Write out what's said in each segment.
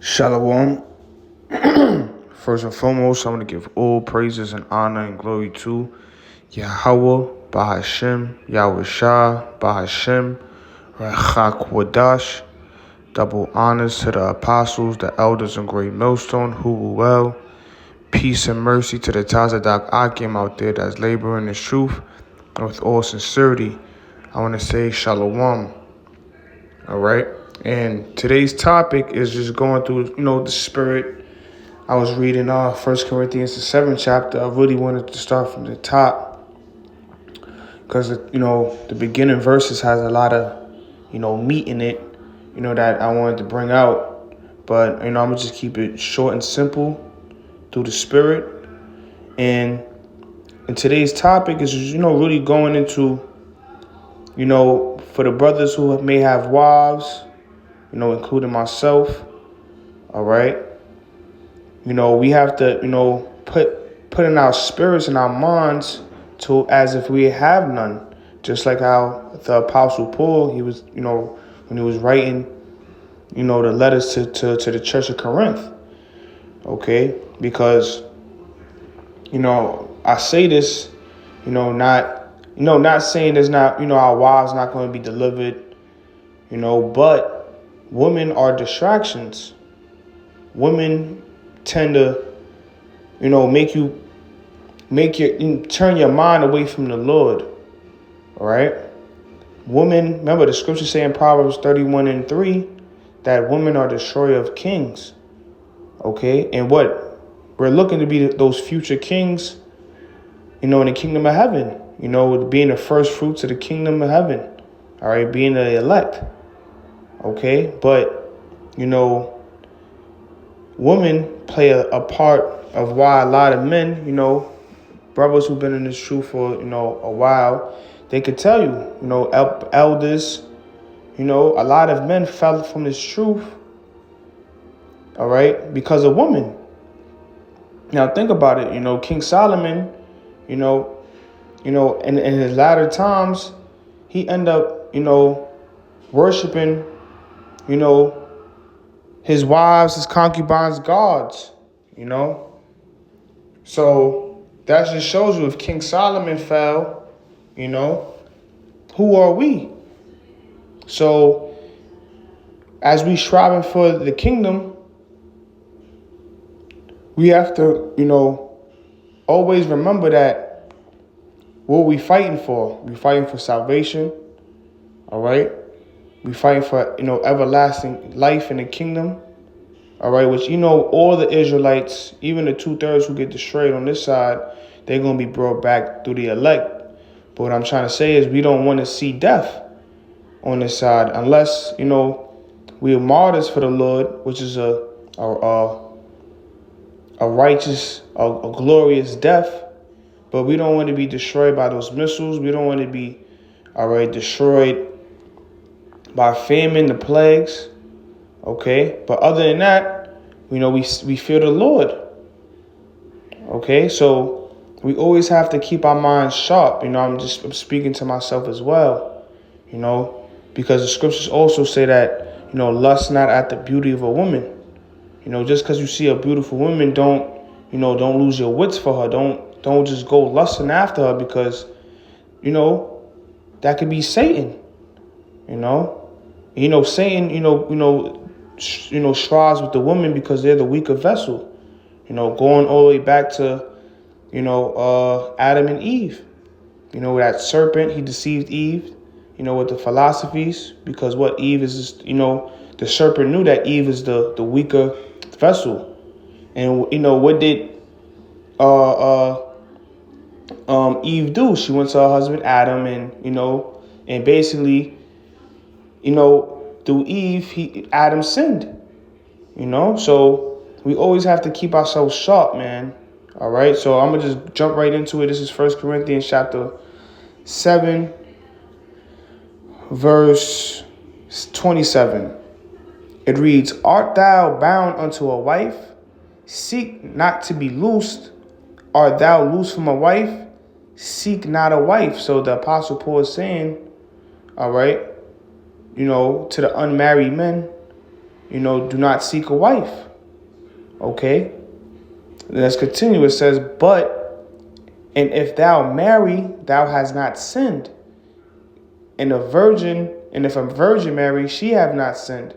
Shalom. First and foremost, I want to give all praises and honor and glory to Yahweh, Bahashem, Yahweh Shah, Bahashem, Rachak Wadash. Double honors to the apostles, the elders, and great millstone, who will well. Peace and mercy to the Tazadak Akim out there that's laboring in truth. And with all sincerity, I want to say Shalom. All right. And today's topic is just going through, the spirit. I was reading 1 Corinthians, the 7th chapter. I really wanted to start from the top because, the beginning verses has a lot of, meat in it, that I wanted to bring out. But, I'm going to just keep it short and simple through the spirit. And today's topic is, really going into, for the brothers who may have wives, including myself, all right? We have to, put in our spirits and our minds to as if we have none. Just like how the Apostle Paul, he was, when he was writing, the letters to the church of Corinth, okay? Because, I say this, not saying there's not, our wives not going to be delivered, but women are distractions. Women tend to, turn your mind away from the Lord. All right. Women, remember the scripture say in Proverbs 31:3 that women are destroyer of kings. Okay. And what? We're looking to be those future kings, in the kingdom of heaven, being the first fruits of the kingdom of heaven. All right. Being the elect. Okay. But, women play a part of why a lot of men, brothers who've been in this truth for, a while, they could tell you, elders, a lot of men fell from this truth, all right, because of women. Now think about it, King Solomon, in his latter times, he ended up, worshiping, his wives, his concubines, gods, So that just shows you if King Solomon fell, who are we? So as we striving for the kingdom, we have to, always remember that what we fighting for. We fighting for salvation, all right? We fighting for, everlasting life in the kingdom, all right? Which, all the Israelites, even the 2/3 who get destroyed on this side, they're going to be brought back through the elect. But what I'm trying to say is we don't want to see death on this side unless, we are martyrs for the Lord, which is a righteous, a glorious death. But we don't want to be destroyed by those missiles. We don't want to be, destroyed by famine, the plagues. Okay, but other than that, we fear the Lord. Okay, so we always have to keep our minds sharp. I'm speaking to myself as well, because the scriptures also say that, lust not at the beauty of a woman. Just because you see a beautiful woman, don't lose your wits for her. Don't just go lusting after her because, that could be Satan. Satan, strives with the woman because they're the weaker vessel. Going all the way back to, Adam and Eve. That serpent, he deceived Eve, with the philosophies, because what Eve is just, the serpent knew that Eve is the weaker vessel. And, what did Eve do? She went to her husband Adam and basically, through Eve, Adam sinned, so we always have to keep ourselves sharp, man. All right. So I'm going to just jump right into it. This is 1 Corinthians chapter 7, verse 27. It reads, "Art thou bound unto a wife? Seek not to be loosed. Art thou loosed from a wife? Seek not a wife." So the Apostle Paul is saying, all right, to the unmarried men, do not seek a wife. Okay? Let's continue. It says, and if thou marry, thou hast not sinned. And if a virgin marry, she have not sinned.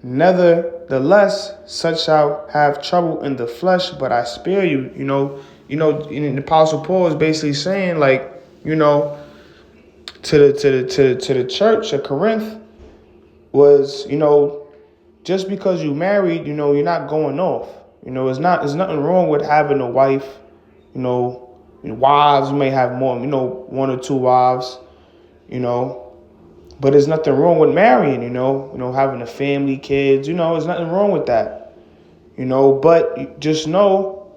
Nevertheless, such shall have trouble in the flesh, but I spare you. And the Apostle Paul is basically saying, like, to the church of Corinth was, just because you married, you're not going off. There's nothing wrong with having a wife, wives. You may have more, one or two wives, but there's nothing wrong with marrying, having a family, kids, there's nothing wrong with that, but just know,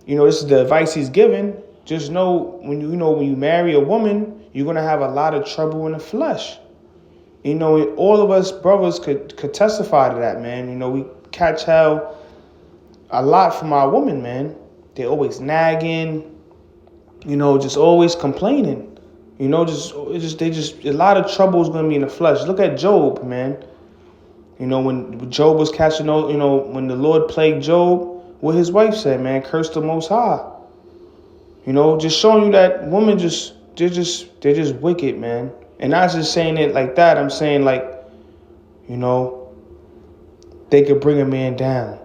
this is the advice he's given. Just know when you marry a woman, you're going to have a lot of trouble in the flesh. All of us brothers could testify to that, man. We catch hell a lot from our women, man. They're always nagging, just always complaining. A lot of trouble is going to be in the flesh. Look at Job, man. When Job was catching, when the Lord plagued Job, what his wife said, man, curse the Most High. Just showing you that women they're just wicked, man. And not just saying it like that. I'm saying, like, they could bring a man down.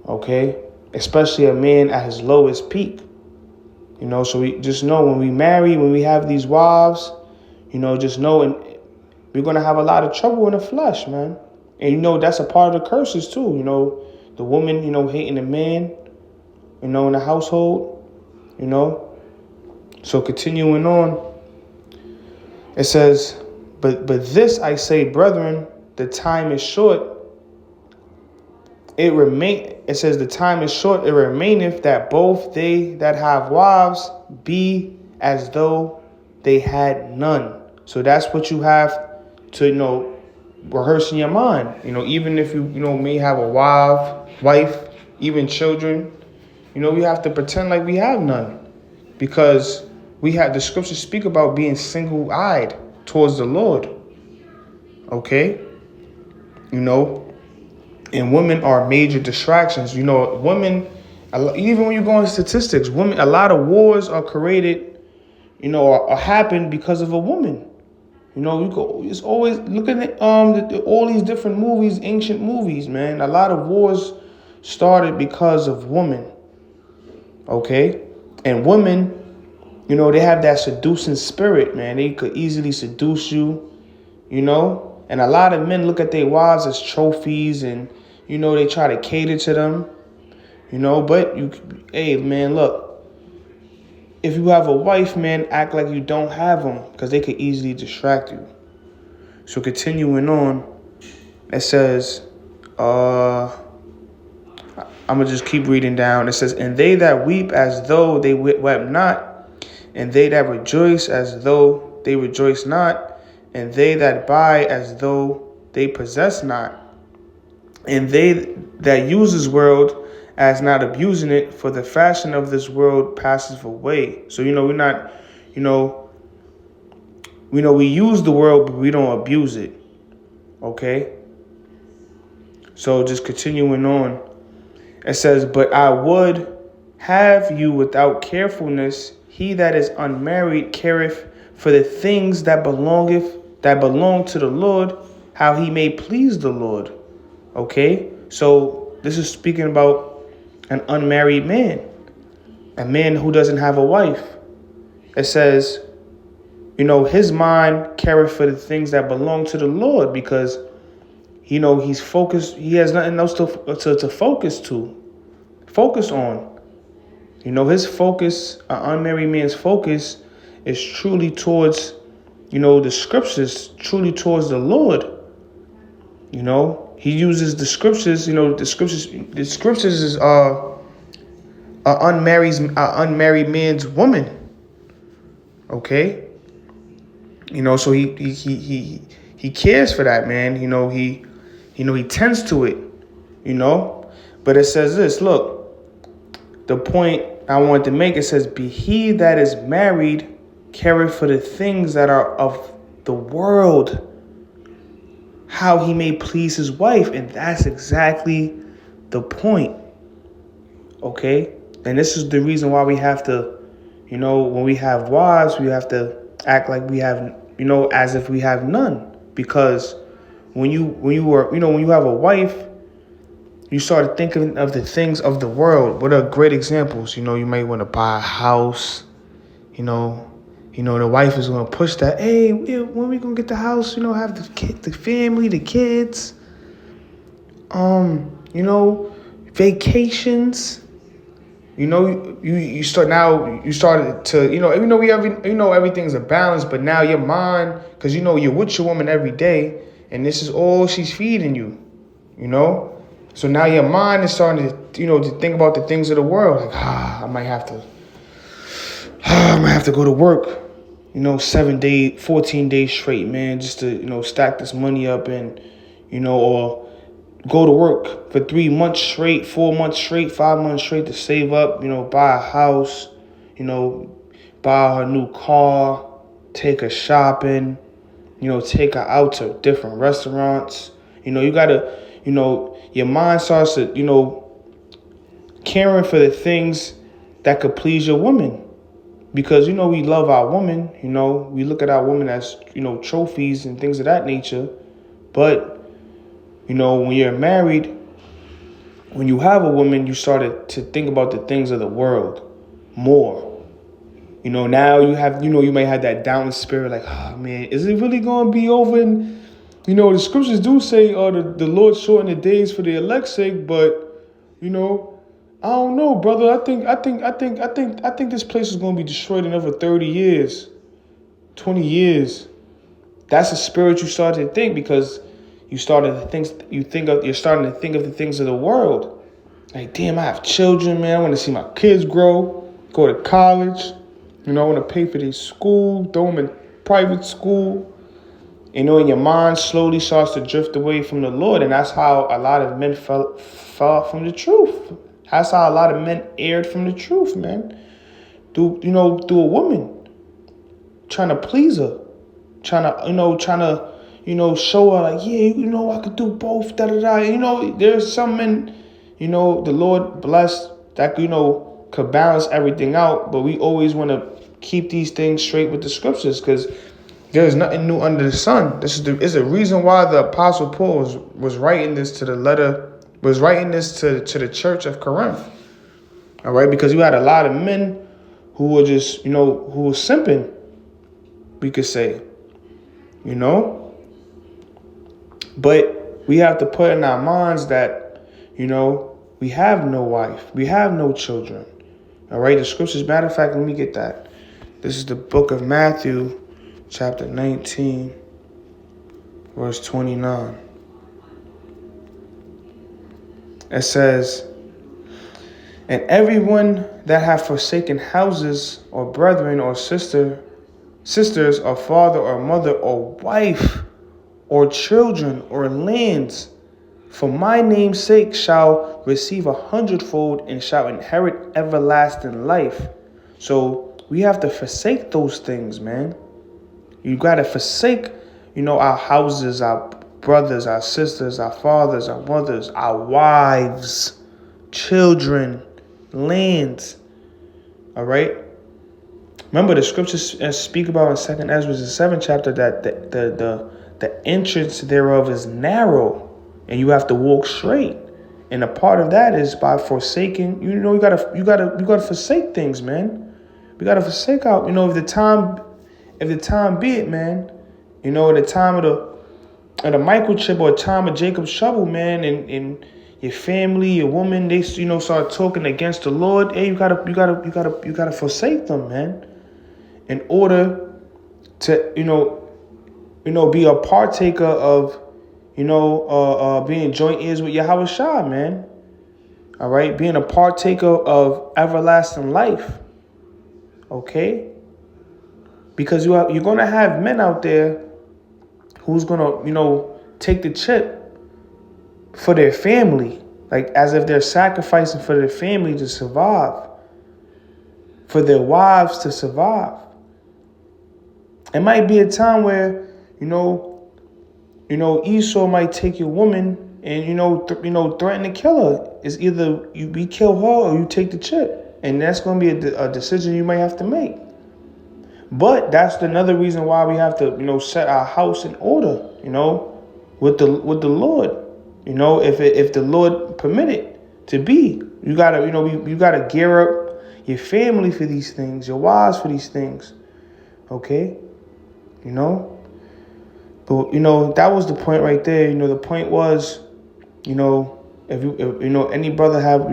Okay? Especially a man at his lowest peak. So we just know when we marry, when we have these wives, just know, and we're going to have a lot of trouble in the flesh, man. And that's a part of the curses too. The woman, hating the man, in the household, So continuing on, it says, but this I say, brethren, the time is short. It says the time is short, it remaineth that both they that have wives be as though they had none. So that's what you have to, rehearse in your mind. Even if you, may have a wife, even children, we have to pretend like we have none. Because the scriptures speak about being single-eyed towards the Lord. Okay? And women are major distractions. Women, even when you go into statistics, women, a lot of wars are created, or happen because of a woman. It's always looking at all these different movies, ancient movies, man. A lot of wars started because of women. Okay? And women, they have that seducing spirit, man. They could easily seduce you, And a lot of men look at their wives as trophies and, they try to cater to them, But hey, man, look. If you have a wife, man, act like you don't have them because they could easily distract you. So continuing on, it says, I'm going to just keep reading down. It says, and they that weep as though they wept not, and they that rejoice as though they rejoice not, and they that buy as though they possess not, and they that use this world as not abusing it, for the fashion of this world passeth away. So, we're not, we use the world, but we don't abuse it. Okay? So just continuing on, it says, but I would have you without carefulness. He that is unmarried careth for the things that belong to the Lord, how he may please the Lord. Okay? So this is speaking about an unmarried man, a man who doesn't have a wife. It says, his mind careth for the things that belong to the Lord, because, he's focused. He has nothing else to focus on. His focus, an unmarried man's focus, is truly towards, the scriptures, truly towards the Lord. He uses the scriptures, the scriptures is a unmarried man's woman. Okay? So he cares for that, man. He tends to it, But it says this, look, the point I wanted to make, it says, be he that is married careth for the things that are of the world. how he may please his wife. And that's exactly the point. Okay? And this is the reason why we have to, when we have wives, we have to act like we have, as if we have none. Because when you have a wife, you start thinking of the things of the world. What are great examples? You might want to buy a house. The wife is going to push that. Hey, when we going to get the house? Have the family, the kids. Vacations. You started to, everything's a balance, but now your mind, because you're with your woman every day, and this is all she's feeding you, So now your mind is starting to, to think about the things of the world. Like, I might have to go to work, 14 days straight, man, just to, stack this money up and, or go to work for 3 months straight, 4 months straight, 5 months straight to save up, buy a house, buy her new car, take her shopping, take her out to different restaurants. You gotta, your mind starts to, caring for the things that could please your woman. Because, we love our woman, we look at our woman as, trophies and things of that nature. But, when you're married, when you have a woman, you started to think about the things of the world more. Now you have, you may have that down spirit like, man, is it really going to be over? And, the scriptures do say, the Lord shortened the days for the elect's sake, but, I don't know, brother. I think this place is going to be destroyed in over 30 years, 20 years. That's the spirit you started to think, because you're starting to think of the things of the world. Like, damn, I have children, man. I want to see my kids grow, go to college. I want to pay for their school, throw them in private school. And your mind slowly starts to drift away from the Lord. And that's how a lot of men fell from the truth. That's how a lot of men erred from the truth, man. Through a woman. Trying to please her. Trying to, show her like, yeah, I could do both, da-da-da. There's some men, the Lord blessed that, could balance everything out. But we always want to keep these things straight with the scriptures, because there's nothing new under the sun. This is a reason why the Apostle Paul was writing this to the church of Corinth. All right, because you had a lot of men who were just, who were simping, we could say, But we have to put in our minds that, we have no wife, we have no children. All right, the scriptures, matter of fact, let me get that. This is the book of Matthew, chapter 19, verse 29. It says, and everyone that hath forsaken houses or brethren or sisters or father or mother or wife or children or lands, for my name's sake shall receive 100-fold and shall inherit everlasting life. So we have to forsake those things, man. You got to forsake, our houses, our brothers, our sisters, our fathers, our mothers, our wives, children, lands. All right? Remember, the scriptures speak about in 2 Ezra, the 7th chapter, that the entrance thereof is narrow, and you have to walk straight. And a part of that is by forsaking. You gotta forsake things, man. We gotta forsake out. If the time be it, man. In the time of the microchip, or time of Jacob's trouble, man, and your family, your woman, they start talking against the Lord. Hey, you gotta forsake them, man, in order to be a partaker of being joint heirs with Yahweh Shah, man. All right, being a partaker of everlasting life. Okay, because you're gonna have men out there who's gonna take the chip for their family, like as if they're sacrificing for their family to survive, for their wives to survive. It might be a time where Esau might take your woman and, threaten to kill her. It's either we kill her or you take the chip. And that's going to be a decision you might have to make. But that's another reason why we have to, set our house in order, with the Lord. If the Lord permit it to be, you gotta, you gotta gear up your family for these things, your wives for these things. Okay? But that was the point right there. The point was, if any brother have,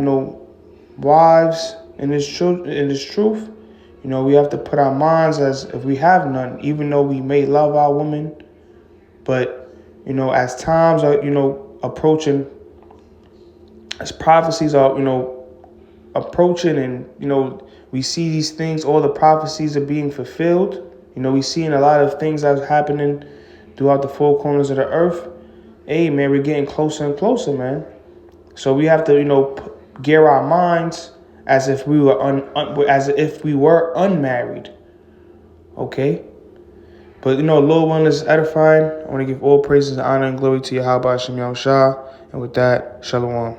wives in this truth, we have to put our minds as if we have none, even though we may love our woman. But, as times are, approaching, as prophecies are, approaching and, we see these things, all the prophecies are being fulfilled. We seeing a lot of things that's happening throughout the four corners of the earth. Hey, man, we're getting closer and closer, man. So we have to, gear our minds as if we were unmarried. Okay? But, Lord willing is edifying. I want to give all praises, honor, and glory to Yahweh Shem Yahushua. And with that, Shalom.